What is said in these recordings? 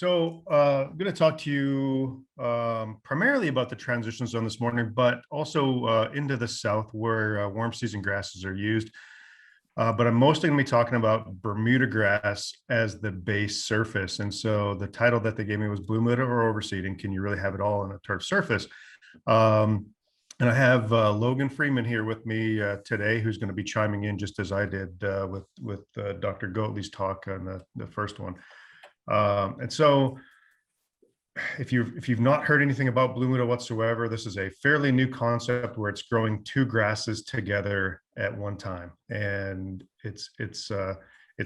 I'm going to talk to you primarily about the transition zone this morning, but also into the south where warm season grasses are used. But I'm mostly going to be talking about Bermuda grass as the base surface. And so the title that they gave me was Bluemuda or overseeding. Can you really have it all on a turf surface? And I have Logan Freeman here with me today, who's going to be chiming in just as I did with Dr. Goatley's talk on the first one. And so if you've not heard anything about Bluemuda whatsoever, this is a fairly new concept where it's growing two grasses together at one time. And it's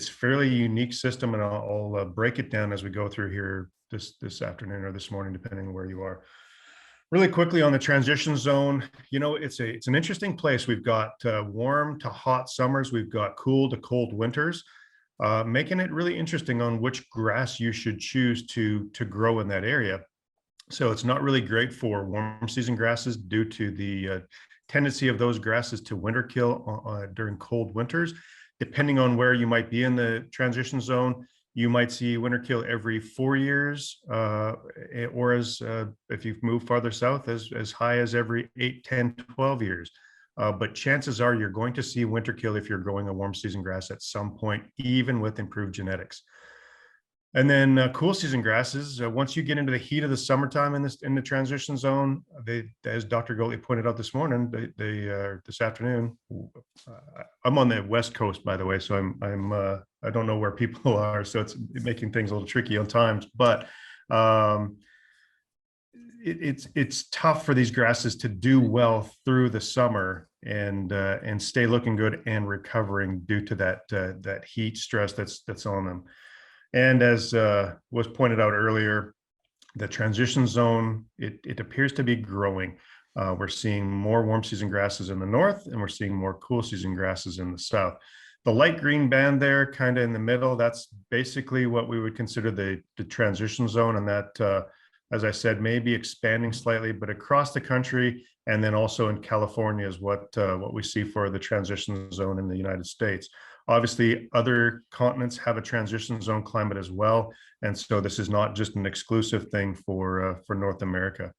fairly unique system, and I'll break it down as we go through here this afternoon or this morning, depending on where you are. Really quickly on the transition zone, it's an interesting place. We've got warm to hot summers. We've got cool to cold winters. Making it really interesting on which grass you should choose to grow in that area. So it's not really great for warm season grasses due to the tendency of those grasses to winter kill during cold winters. Depending on where you might be in the transition zone, you might see winter kill every 4 years, or if you've moved farther south, as high as every 8, 10, 12 years. But chances are you're going to see winter kill if you're growing a warm season grass at some point, even with improved genetics. And then cool season grasses, once you get into the heat of the summertime in the transition zone, as Dr. Goatley pointed out this morning, this afternoon, I'm on the West Coast, by the way, so I don't know where people are, so it's making things a little tricky on times, but it's tough for these grasses to do well through the summer and stay looking good and recovering due to that heat stress that's on them. And as was pointed out earlier, the transition zone, it appears to be growing. We're seeing more warm season grasses in the north, and we're seeing more cool season grasses in the south. The light green band there, kind of in the middle, that's basically what we would consider the transition zone, and that, as I said, may be expanding slightly, but across the country and then also in California is what we see for the transition zone in the United States. Obviously, other continents have a transition zone climate as well, and so this is not just an exclusive thing for North America.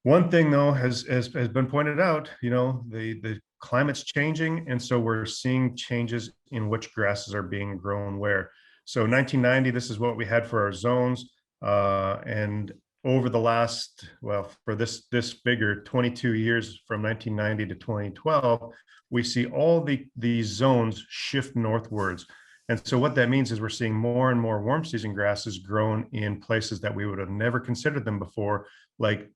One thing, though, has been pointed out, the climate's changing, and so we're seeing changes in which grasses are being grown where. So 1990, this is what we had for our zones, and over the last, for this figure, 22 years from 1990 to 2012, we see all these zones shift northwards. And so what that means is we're seeing more and more warm season grasses grown in places that we would have never considered them before, like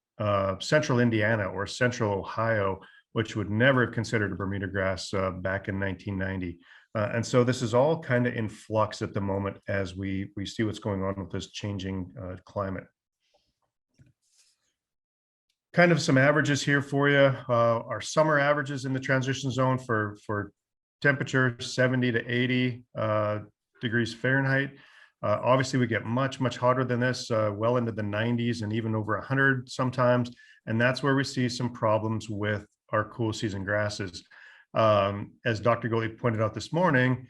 central Indiana or central Ohio, which would never have considered a Bermuda grass back in 1990. And so this is all kind of in flux at the moment as we see what's going on with this changing climate. Kind of some averages here for you. Our summer averages in the transition zone for temperature 70 to 80 degrees Fahrenheit. Obviously, we get much hotter than this, well into the 90s and even over 100 sometimes. And that's where we see some problems with our cool season grasses. As Dr. Goatley pointed out this morning,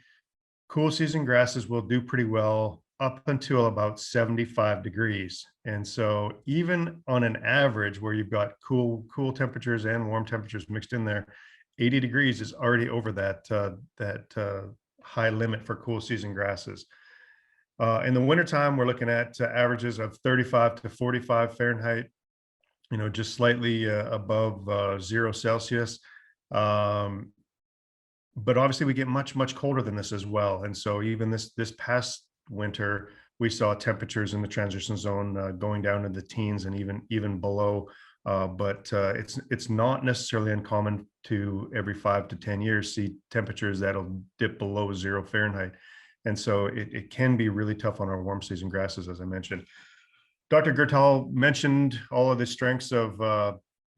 cool season grasses will do pretty well up until about 75 degrees. And so even on an average where you've got cool temperatures and warm temperatures mixed in there, 80 degrees is already over that high limit for cool season grasses. In the wintertime, we're looking at averages of 35 to 45 Fahrenheit, just slightly above 0 Celsius. But obviously we get much colder than this as well. And so even this past winter, we saw temperatures in the transition zone going down in the teens and even below. But it's not necessarily uncommon to every 5 to 10 years see temperatures that'll dip below 0 Fahrenheit. And so it can be really tough on our warm season grasses, as I mentioned. Dr. Gertal mentioned all of the strengths of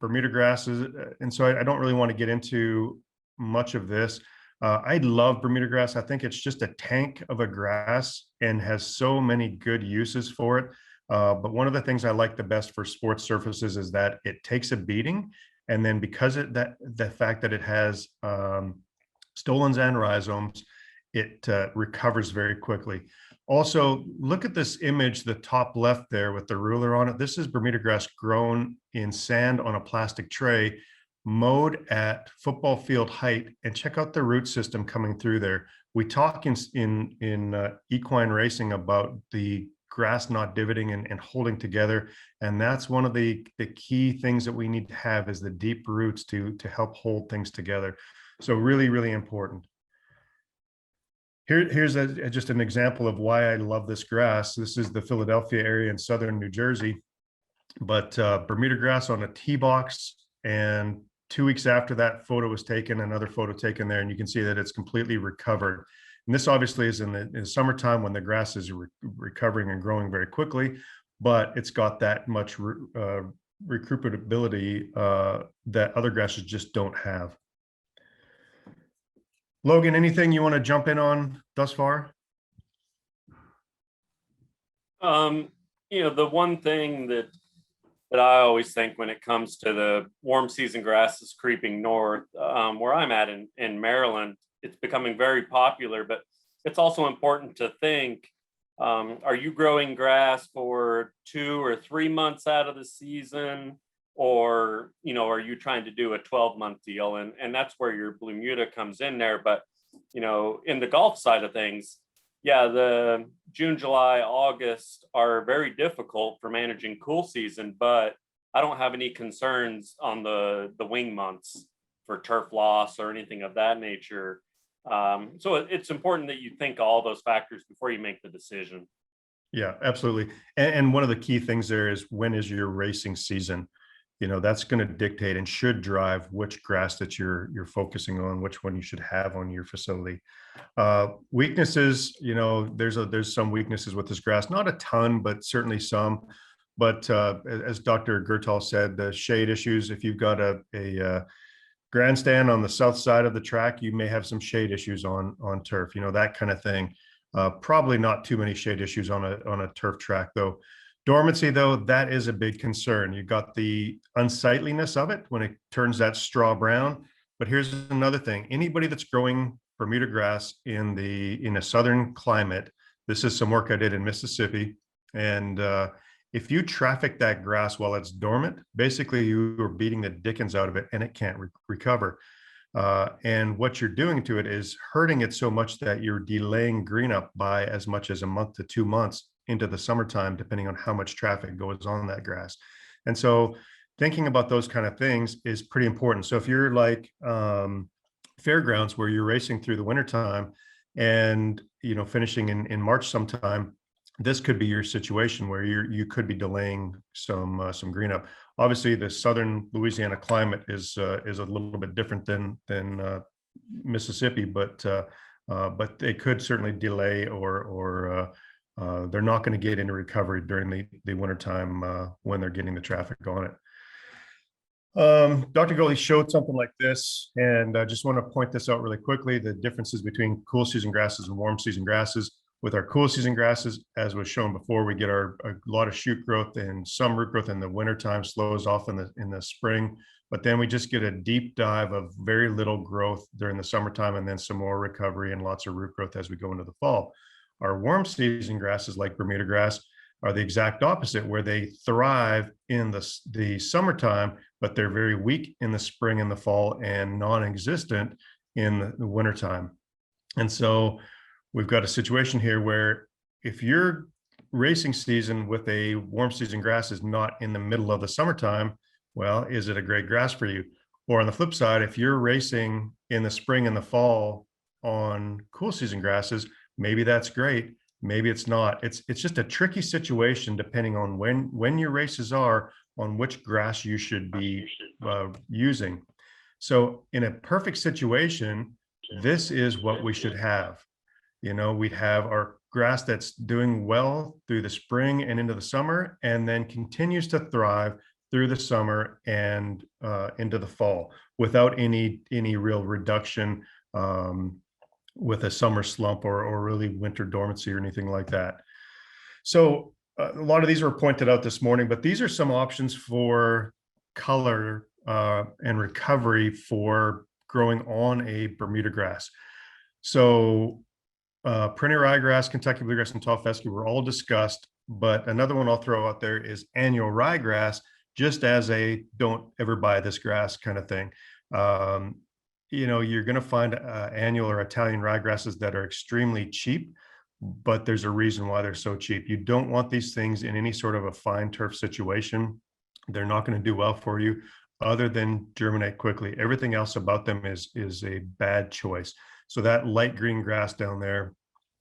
Bermuda grasses, and so I don't really want to get into much of this. I love Bermuda grass. I think it's just a tank of a grass and has so many good uses for it. But one of the things I like the best for sports surfaces is that it takes a beating, and then because of the fact that it has stolons and rhizomes, it recovers very quickly. Also, look at this image, the top left there with the ruler on it. This is Bermuda grass grown in sand on a plastic tray, mowed at football field height, and check out the root system coming through there. We talk in equine racing about the grass not divoting and holding together, and that's one of the key things that we need to have is the deep roots to help hold things together. So really, really important. Here's just an example of why I love this grass. This is the Philadelphia area in southern New Jersey, but Bermuda grass on a tee box. And 2 weeks after that photo was taken, another photo taken there, and you can see that it's completely recovered. And this obviously is in the summertime when the grass is recovering and growing very quickly, but it's got that much recuperability that other grasses just don't have. Logan, anything you want to jump in on thus far? The one thing that I always think when it comes to the warm season grasses creeping north, where I'm at in Maryland, it's becoming very popular, but it's also important to think, are you growing grass for 2 or 3 months out of the season? Or, are you trying to do a 12-month deal? And that's where your Bluemuda comes in there. But, in the golf side of things, yeah, the June, July, August are very difficult for managing cool season, but I don't have any concerns on the wing months for turf loss or anything of that nature. So it's important that you think all those factors before you make the decision. Yeah, absolutely. And one of the key things there is, when is your racing season? That's going to dictate and should drive which grass that you're focusing on, which one you should have on your facility. Weaknesses, there's some weaknesses with this grass, not a ton, but certainly some. But as Dr. Gertal said, the shade issues, if you've got a grandstand on the south side of the track, you may have some shade issues on turf, that kind of thing. Probably not too many shade issues on a turf track, though. Dormancy, though, that is a big concern. You've got the unsightliness of it when it turns that straw brown. But here's another thing. Anybody that's growing Bermuda grass in a southern climate, this is some work I did in Mississippi. And if you traffic that grass while it's dormant, basically you are beating the dickens out of it and it can't recover. And what you're doing to it is hurting it so much that you're delaying green up by as much as a month to 2 months into the summertime, depending on how much traffic goes on that grass. And so thinking about those kind of things is pretty important. So if you're like fairgrounds where you're racing through the wintertime and finishing in March sometime, this could be your situation where you could be delaying some green up. Obviously, the southern Louisiana climate is a little bit different than Mississippi, but they could certainly delay or they're not going to get into recovery during the wintertime when they're getting the traffic on it. Dr. Goley showed something like this, and I just want to point this out really quickly, the differences between cool season grasses and warm season grasses. With our cool season grasses, as was shown before, we get a lot of shoot growth and some root growth in the wintertime, slows off in the spring, but then we just get a deep dive of very little growth during the summertime, and then some more recovery and lots of root growth as we go into the fall. Our warm season grasses like Bermuda grass are the exact opposite, where they thrive in the summertime, but they're very weak in the spring and the fall and non-existent in the wintertime. And so we've got a situation here where if your racing season with a warm season grass is not in the middle of the summertime, well, is it a great grass for you? Or on the flip side, if you're racing in the spring and the fall on cool season grasses, maybe that's great, maybe it's not. It's just a tricky situation depending on when your races are, on which grass you should be using. So in a perfect situation, this is what we should have. We'd have our grass that's doing well through the spring and into the summer, and then continues to thrive through the summer and into the fall without any real reduction with a summer slump or really winter dormancy or anything like that. So a lot of these were pointed out this morning, but these are some options for color and recovery for growing on a Bermuda grass. So Perennial ryegrass, Kentucky bluegrass, and tall fescue were all discussed, but another one I'll throw out there is annual ryegrass, just as a don't ever buy this grass kind of thing. You know, you're going to find annual or Italian ryegrasses that are extremely cheap, but there's a reason why they're so cheap. You don't want these things in any sort of a fine turf situation. They're not going to do well for you other than germinate quickly. Everything else about them is a bad choice. So that light green grass down there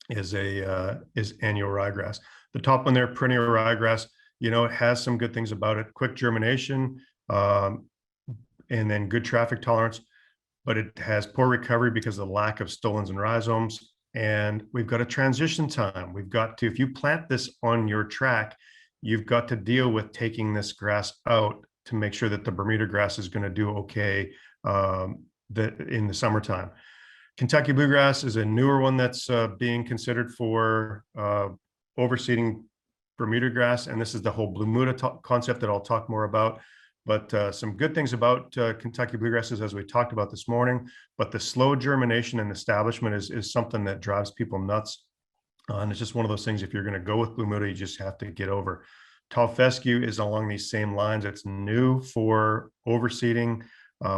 is annual ryegrass. The top one there, perennial ryegrass, you know, it has some good things about it. Quick germination, and then good traffic tolerance, but it has poor recovery because of the lack of stolons and rhizomes. And we've got a transition time. We've got to, if you plant this on your track, you've got to deal with taking this grass out to make sure that the Bermuda grass is going to do okay in the summertime. Kentucky bluegrass is a newer one that's being considered for overseeding Bermuda grass, and this is the whole Bluemuda concept that I'll talk more about. But some good things about Kentucky bluegrasses, as we talked about this morning, but the slow germination and establishment is something that drives people nuts. And it's just one of those things, if you're going to go with Bluemuda, you just have to get over. Tall fescue is along these same lines. It's new for overseeding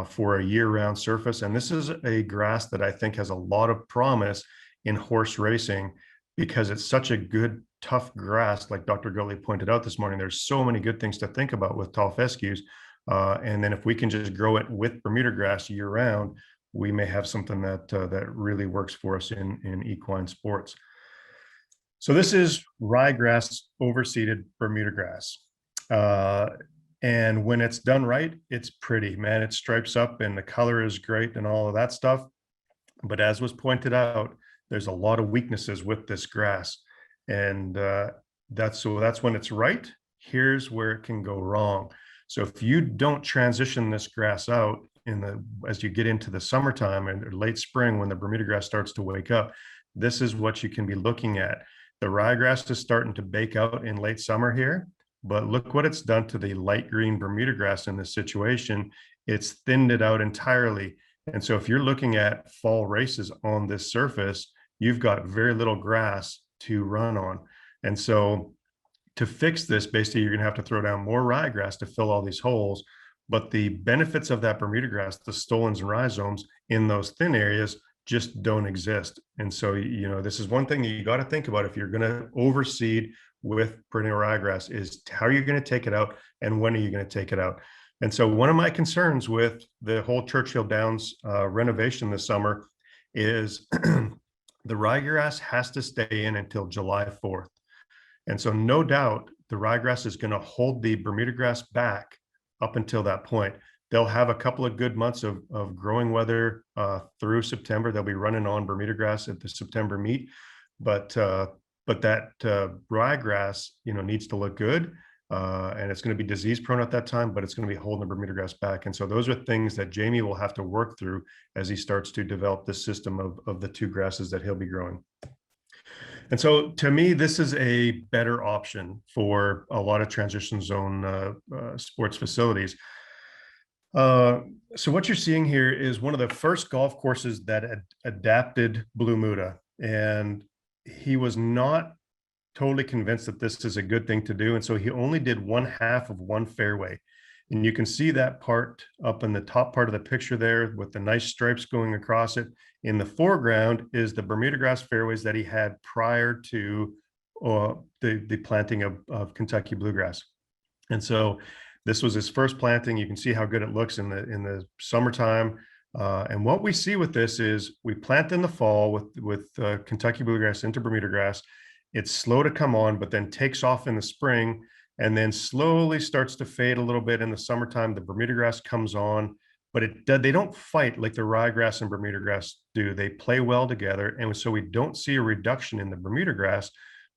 for a year-round surface. And this is a grass that I think has a lot of promise in horse racing because it's such a good, tough grass. Like Dr. Gutley pointed out this morning, there's so many good things to think about with tall fescues. And then if we can just grow it with Bermuda grass year-round, we may have something that really works for us in equine sports. So this is ryegrass overseeded Bermuda grass. And when it's done right, it's pretty, man. It stripes up and the color is great and all of that stuff. But as was pointed out, there's a lot of weaknesses with this grass. And that's when it's right. Here's where it can go wrong. So if you don't transition this grass out as you get into the summertime and late spring, when the Bermuda grass starts to wake up, this is what you can be looking at. The ryegrass is starting to bake out in late summer here, but look what it's done to the light green Bermuda grass in this situation. It's thinned it out entirely. And so if you're looking at fall races on this surface, you've got very little grass to run on. And so to fix this, basically, you're going to have to throw down more ryegrass to fill all these holes. But the benefits of that Bermuda grass, the stolons and rhizomes in those thin areas, just don't exist. And so, you know, this is one thing that you got to think about if you're going to overseed with perennial ryegrass is how are you going to take it out and when are you going to take it out? And so one of my concerns with the whole Churchill Downs renovation this summer is the ryegrass has to stay in until July 4th. And so no doubt the ryegrass is going to hold the Bermuda grass back up until that point. They'll have a couple of good months of growing weather through September. They'll be running on Bermuda grass at the September meet, but that ryegrass, you know, needs to look good, and it's going to be disease prone at that time, but it's going to be holding the Bermuda grass back. And so those are things that Jamie will have to work through as he starts to develop this system of the two grasses that he'll be growing. And so to me, this is a better option for a lot of transition zone sports facilities. So what you're seeing here is one of the first golf courses that adapted Bluemuda, and he was not totally convinced that this is a good thing to do. And so he only did one half of one fairway. And you can see that part up in the top part of the picture there with the nice stripes going across it. In the foreground is the Bermuda grass fairways that he had prior to the planting of Kentucky bluegrass. And so this was his first planting. You can see how good it looks in the summertime. And what we see with this is we plant in the fall with Kentucky bluegrass into Bermuda grass. It's slow to come on, but then takes off in the spring and then slowly starts to fade a little bit in the summertime. The Bermuda grass comes on, but they don't fight like the ryegrass and Bermuda grass do. They play well together. And so we don't see a reduction in the Bermuda grass.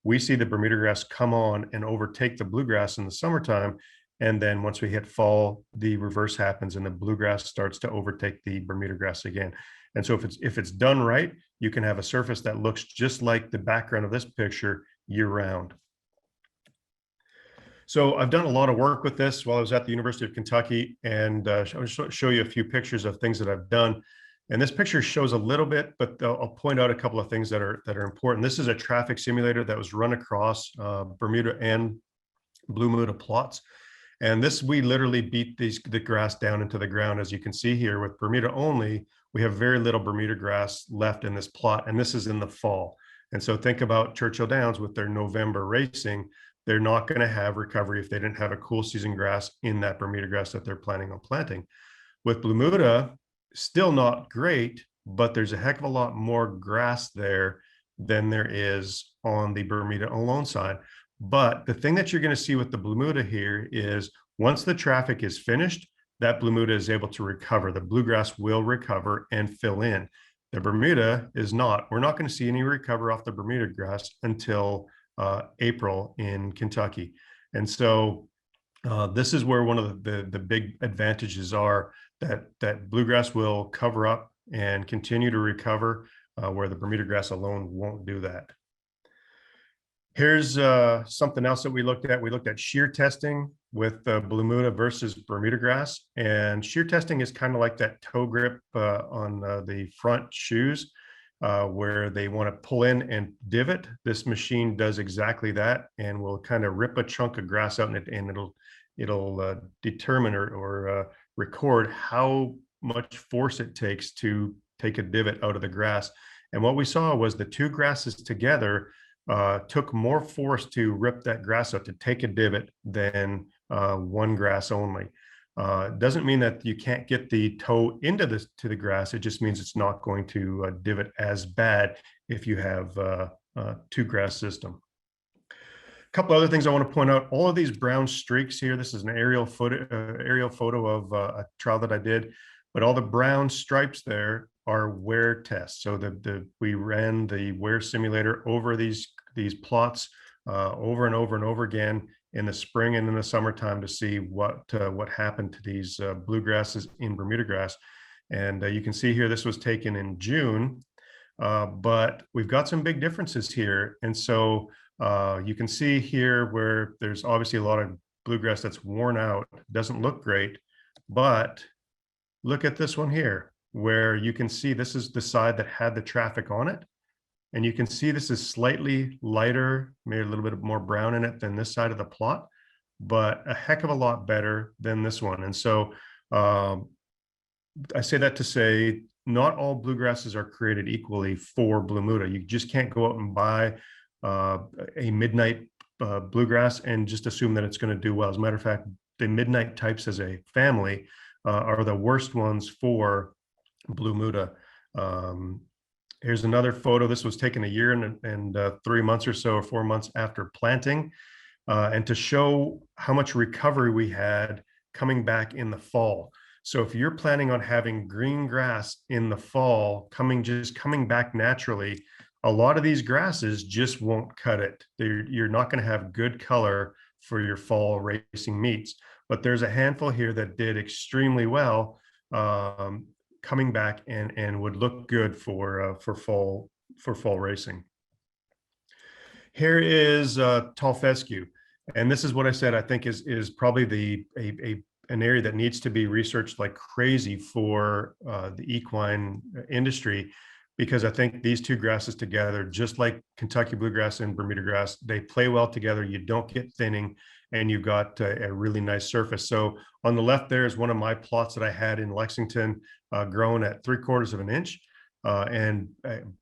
We see the Bermuda grass come on and overtake the bluegrass in the summertime. And then once we hit fall, the reverse happens and the bluegrass starts to overtake the Bermuda grass again. And so if it's done right, you can have a surface that looks just like the background of this picture year round. So I've done a lot of work with this while I was at the University of Kentucky, and I'll show you a few pictures of things that I've done. And this picture shows a little bit, but I'll point out a couple of things that are important. This is a traffic simulator that was run across Bermuda and Bluemuda plots. And this, we literally beat the grass down into the ground. As you can see here with Bermuda only, we have very little Bermuda grass left in this plot, and this is in the fall. And so think about Churchill Downs with their November racing. They're not going to have recovery if they didn't have a cool season grass in that Bermuda grass that they're planning on planting. With Bluemuda, still not great, but there's a heck of a lot more grass there than there is on the Bermuda alone side. But the thing that you're going to see with the Bluemuda here is once the traffic is finished, that Bluemuda is able to recover. The bluegrass will recover and fill in. The Bermuda is not. We're not going to see any recover off the Bermuda grass until April in Kentucky. And so this is where one of the big advantages are, that bluegrass will cover up and continue to recover, where the Bermuda grass alone won't do that. Here's something else that we looked at. We looked at shear testing with Bluemuda versus Bermuda grass. And shear testing is kind of like that toe grip on the front shoes, where they want to pull in and divot. This machine does exactly that, and will kind of rip a chunk of grass out, and it'll determine or record how much force it takes to take a divot out of the grass. And what we saw was the two grasses together took more force to rip that grass out, to take a divot, than one grass only. Doesn't mean that you can't get the toe into the grass. It just means it's not going to divot as bad if you have a two grass system. A couple other things I want to point out. All of these brown streaks here, this is an aerial photo of a trial that I did, but all the brown stripes there are wear tests. So we ran the wear simulator over these plots over and over and over again in the spring and in the summertime to see what happened to these bluegrasses in Bermuda grass. And you can see here, this was taken in June, but we've got some big differences here. And so you can see here where there's obviously a lot of bluegrass that's worn out, doesn't look great, but look at this one here, where you can see this is the side that had the traffic on it. And you can see this is slightly lighter, maybe a little bit more brown in it than this side of the plot, but a heck of a lot better than this one. And so I say that to say not all bluegrasses are created equally for Bluemuda. You just can't go out and buy a midnight bluegrass and just assume that it's going to do well. As a matter of fact, the midnight types as a family are the worst ones for Bluemuda. Here's another photo. This was taken a year and 3 months or so, or 4 months after planting, and to show how much recovery we had coming back in the fall. So if you're planning on having green grass in the fall, just coming back naturally, a lot of these grasses just won't cut it. You're not going to have good color for your fall racing meets. But there's a handful here that did extremely well, coming back and would look good for fall racing. Here is tall fescue, and this is what I said I think is probably an area that needs to be researched like crazy for the equine industry, because I think these two grasses together, just like Kentucky bluegrass and Bermuda grass, they play well together. You don't get thinning, and you've got a really nice surface. So on the left there is one of my plots that I had in Lexington, grown at 3/4 of an inch. And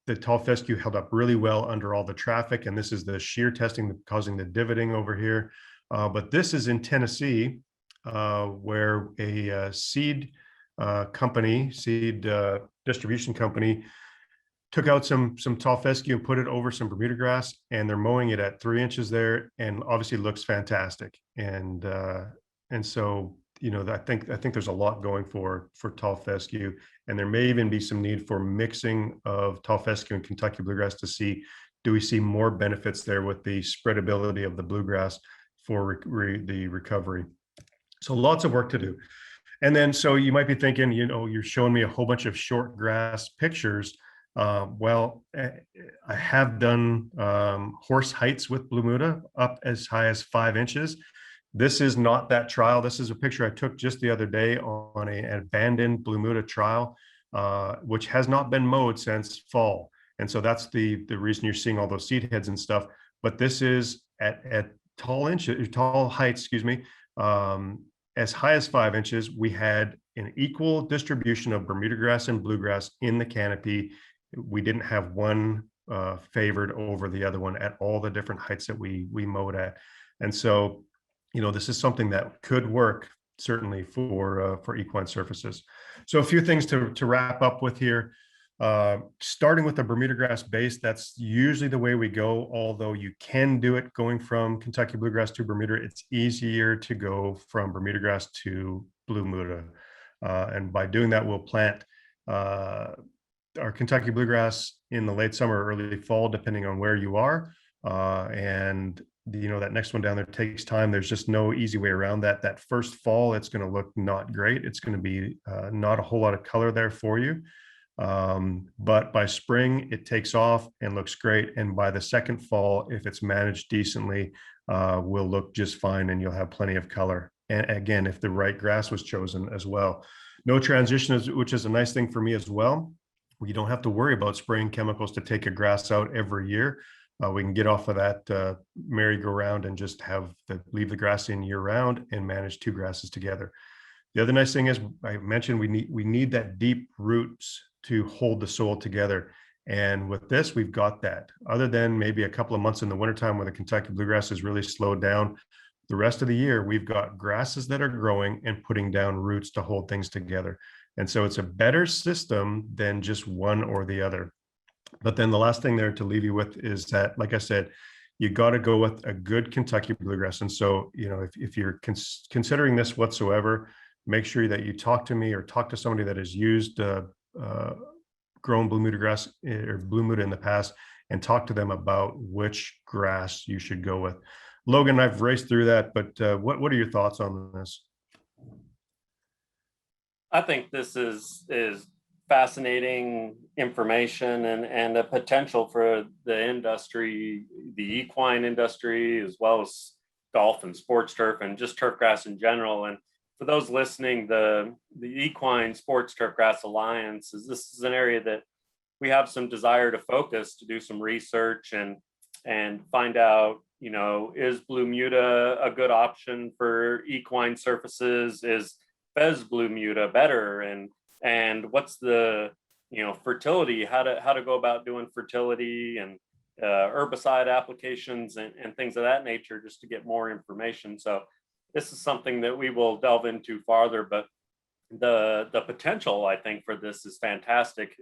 the tall fescue held up really well under all the traffic. And this is the shear testing causing the divoting over here. But this is in Tennessee, where a seed distribution company took out some tall fescue and put it over some Bermuda grass, and they're mowing it at 3 inches there, and obviously looks fantastic. And so, you know, I think there's a lot going for tall fescue, and there may even be some need for mixing of tall fescue and Kentucky bluegrass to see, do we see more benefits there with the spreadability of the bluegrass for the recovery. So lots of work to do. And then, so you might be thinking, you know, you're showing me a whole bunch of short grass pictures. Well, I have done horse heights with Bluemuda up as high as 5 inches. This is not that trial. This is a picture I took just the other day on an abandoned Bluemuda trial. which has not been mowed since fall. And so that's the reason you're seeing all those seed heads and stuff. But this is at tall heights, excuse me, as high as 5 inches. We had an equal distribution of Bermuda grass and bluegrass in the canopy. We didn't have one favored over the other one at all the different heights that we mowed at. And so, this is something that could work certainly for equine surfaces. So a few things to wrap up with here. Starting with the Bermuda grass base, that's usually the way we go, although you can do it going from Kentucky bluegrass to Bermuda. It's easier to go from Bermuda grass to Bluemuda. And by doing that, we'll plant our Kentucky bluegrass in the late summer or early fall, depending on where you are. And that next one down there takes time. There's just no easy way around that. That first fall, it's going to look not great. It's going to be not a whole lot of color there for you. But by spring, it takes off and looks great. And by the second fall, if it's managed decently, will look just fine, and you'll have plenty of color. And again, if the right grass was chosen as well. No transition, which is a nice thing for me as well. You don't have to worry about spraying chemicals to take a grass out every year. We can get off of that merry-go-round and just leave the grass in year round and manage two grasses together. The other nice thing is, I mentioned we need that deep roots to hold the soil together. And with this, we've got that. Other than maybe a couple of months in the wintertime when the Kentucky bluegrass is really slowed down, the rest of the year, we've got grasses that are growing and putting down roots to hold things together. And so it's a better system than just one or the other. But then the last thing there to leave you with is that, like I said, you got to go with a good Kentucky bluegrass. And so, if you're considering this whatsoever, make sure that you talk to me or talk to somebody that has used grown Bluemuda grass or Bluemuda in the past, and talk to them about which grass you should go with. Logan, I've raced through that, but what are your thoughts on this? I think this is fascinating information and a potential for the industry, the equine industry, as well as golf and sports turf and just turfgrass in general. And for those listening, the Equine Sports Surface Alliance this is an area that we have some desire to focus, to do some research and find out, is Bluemuda a good option for equine surfaces? Is Fez Bluemuda better? And what's the fertility, how to go about doing fertility and herbicide applications and things of that nature, just to get more information. So this is something that we will delve into farther, but the potential, I think, for this is fantastic.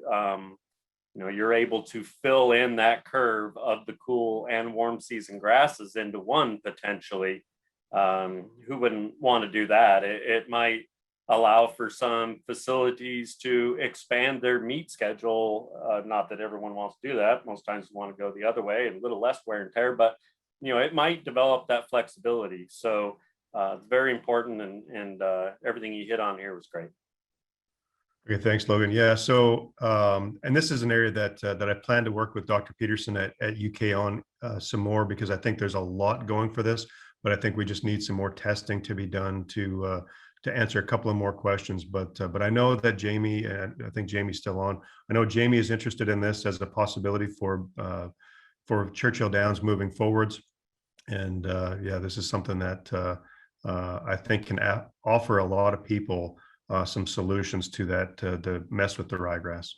You're able to fill in that curve of the cool and warm season grasses into one potentially. Who wouldn't want to do that? It might allow for some facilities to expand their meet schedule. Not that everyone wants to do that. Most times you want to go the other way, and a little less wear and tear, but it might develop that flexibility. So it's very important, and everything you hit on here was great. Okay, thanks, Logan. Yeah, so and this is an area that I plan to work with Dr. Peterson at UK on some more, because I think there's a lot going for this, but I think we just need some more testing to be done to answer a couple of more questions. But I know that Jamie, and I think Jamie's still on. I know Jamie is interested in this as a possibility for Churchill Downs moving forwards, and yeah, this is something that I think can offer a lot of people some solutions to that, to mess with the ryegrass.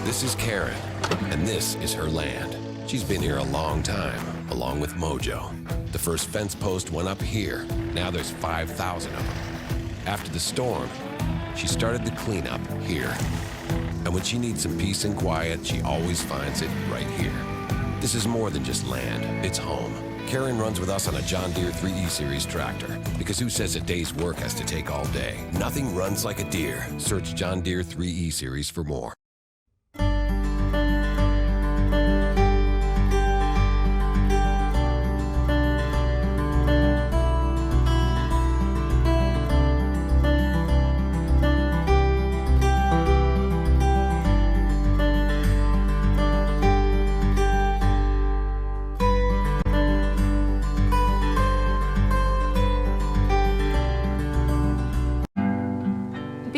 This is Karen, and this is her land. She's been here a long time, along with Mojo. The first fence post went up here. Now there's 5,000 of them. After the storm, she started the cleanup here. And when she needs some peace and quiet, she always finds it right here. This is more than just land, it's home. Karen runs with us on a John Deere 3E Series tractor, because who says a day's work has to take all day? Nothing runs like a Deere. Search John Deere 3E Series for more.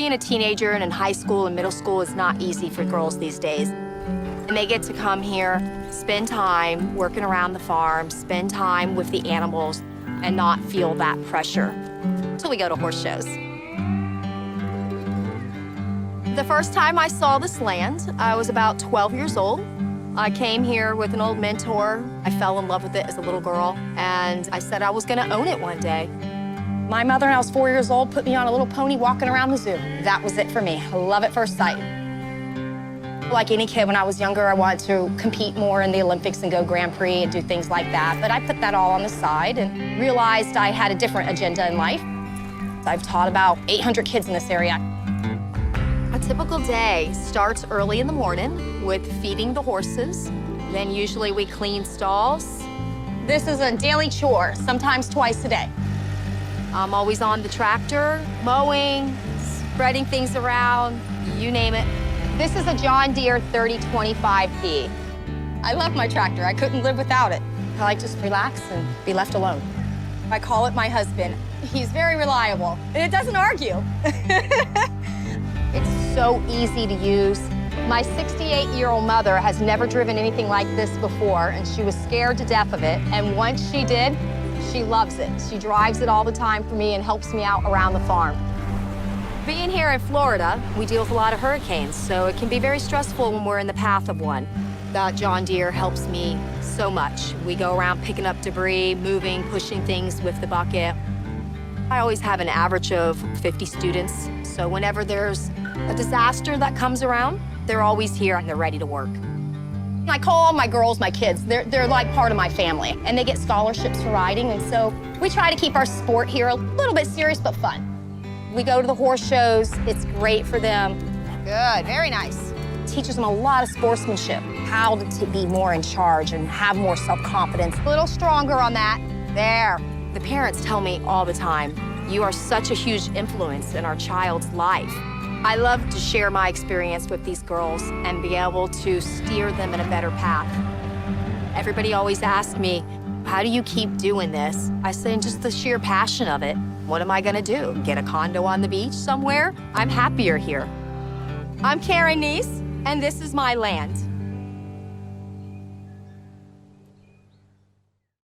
Being a teenager and in high school and middle school is not easy for girls these days. And they get to come here, spend time working around the farm, spend time with the animals, and not feel that pressure until we go to horse shows. The first time I saw this land, I was about 12 years old. I came here with an old mentor. I fell in love with it as a little girl, and I said I was gonna own it one day. My mother, when I was 4 years old, put me on a little pony walking around the zoo. That was it for me. Love at first sight. Like any kid, when I was younger, I wanted to compete more in the Olympics and go Grand Prix and do things like that. But I put that all on the side and realized I had a different agenda in life. I've taught about 800 kids in this area. A typical day starts early in the morning with feeding the horses. Then usually we clean stalls. This is a daily chore, sometimes twice a day. I'm always on the tractor, mowing, spreading things around, you name it. This is a John Deere 3025E. I love my tractor. I couldn't live without it. I like to just relax and be left alone. I call it my husband. He's very reliable, and it doesn't argue. It's so easy to use. My 68-year-old mother has never driven anything like this before, and she was scared to death of it. And once she did, she loves it. She drives it all the time for me and helps me out around the farm. Being here in Florida, we deal with a lot of hurricanes, so it can be very stressful when we're in the path of one. That John Deere helps me so much. We go around picking up debris, moving, pushing things with the bucket. I always have an average of 50 students, so whenever there's a disaster that comes around, they're always here and they're ready to work. I call all my girls my kids. They're like part of my family, and they get scholarships for riding, and so we try to keep our sport here a little bit serious but fun. We go to the horse shows. It's great for them. Good, very nice. Teaches them a lot of sportsmanship, how to be more in charge and have more self-confidence. A little stronger on that. There. The parents tell me all the time, you are such a huge influence in our child's life. I love to share my experience with these girls and be able to steer them in a better path. Everybody always asks me, how do you keep doing this? I say, just the sheer passion of it. What am I gonna do? Get a condo on the beach somewhere? I'm happier here. I'm Karen Neese, and this is my land.